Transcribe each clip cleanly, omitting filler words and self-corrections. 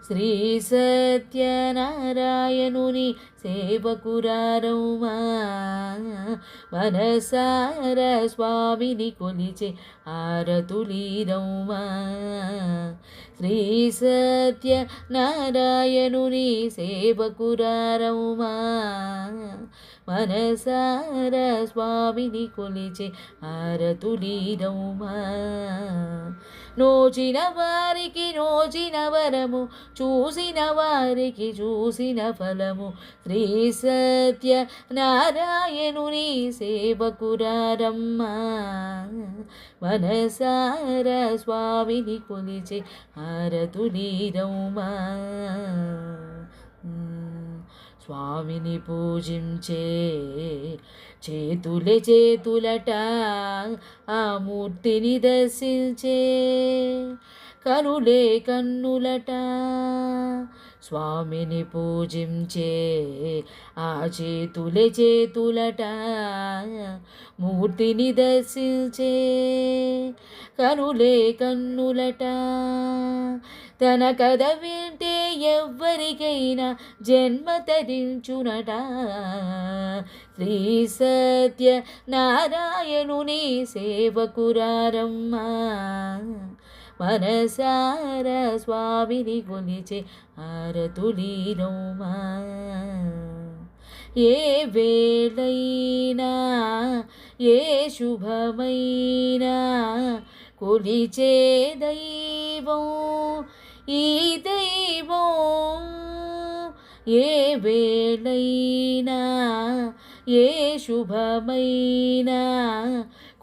శ్రీ సత్యనారాయణుని సేవకురారౌమా మనసార స్వామిని కొలిచే ఆరతులీరౌమా శ్రీ సత్యనారాయణుని సేవకురారౌమా మనసార స్వామిని కొలిచే ఆరతులీరౌమా నోచిన వారికి నోచిన వరము చూసిన వారికి చూసిన ఫలము శ్రీ సత్య నారాయణుని సేవకురారమ్మా మనసార స్వామిని కొలిచే హారతులీరమ్మా స్వామిని పూజించే చేతులే చేతులట ఆ మూర్తిని దర్శించే కనులే కన్నులట స్వామిని పూజించే ఆ చేతులే చేతులట మూర్తిని దర్శించే కనులే కన్నులట తన కథ వింటే ఎవ్వరికైనా జన్మ తరించునట శ్రీ సత్య నారాయణుని సేవకురారమ్మా మనసార స్వామిని కొలిచే హారతులీరమ్మా ఏ వేళైనా ఏ శుభమైనా కొలిచే దైవం ఈ దైవం ఏ వేళైనా ఏ శుభమైనా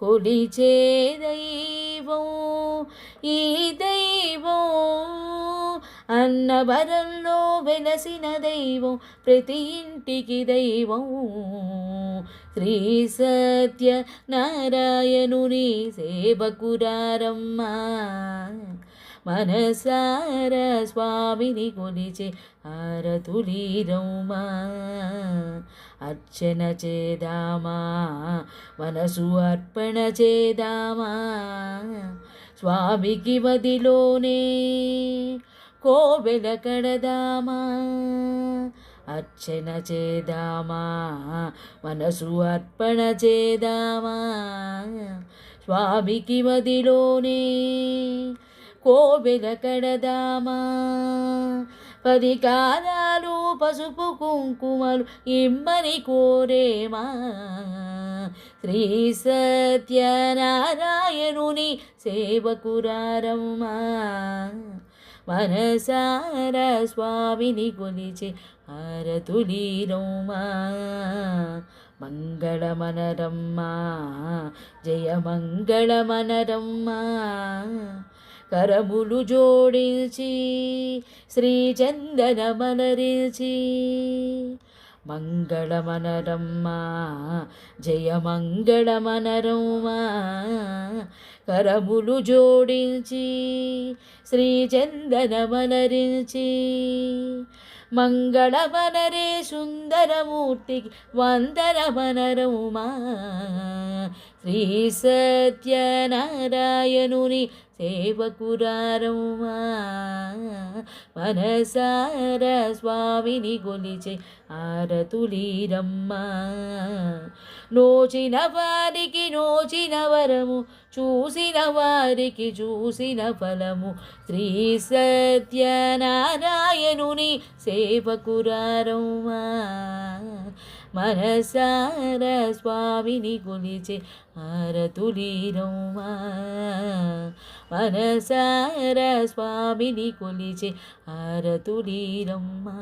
కొలిచే దైవం ఈ దైవం అన్నవరంలో వెలసిన దైవం ప్రతి ఇంటికి దైవం శ్రీ సత్య నారాయణుని సేవకురారమ్మా మనసార స్వామిని కొలిచే హారతులీరమ్మా అర్చన చేదామా మనసు అర్పణ చేదామా స్వామికి మదిలోనే కోవెల కడదామా అర్చన చేదామా మనసు అర్పణ చేదామా స్వామికి మదిలోనే కోవెల కడదామా 10 కాలాలు పసుపు కుంకుమలు ఇమ్మని కోరేమా శ్రీ సత్యనారాయణుని సేవకురారమ్మా మనసార స్వామిని కొలిచే హారతులీరమ్మా మంగళమనరమ్మా జయ మంగళమనరమ్మా కరములు జోడించి శ్రీ చందనమలరించి మంగళమనరమ్మా జయ మంగళమనరమ్మా కరములు జోడించి శ్రీ చందనమలరించి మంగళమనరే సుందరమూర్తికి వందనమనరమ్మా శ్రీ సత్యనారాయణుని సేవకురారమ్మా మనసార స్వామిని కొలిచే హారతులీరమ్మా నోచిన వారికి నోచిన వరము చూసిన వారికి చూసిన ఫలము శ్రీ సత్యనారాయణుని సేవకురారమ్మా మనసార స్వామిని కొలిచే హారతులీరమ్మా మనసార స్వామిని కొలిచే హారతులీరమ్మా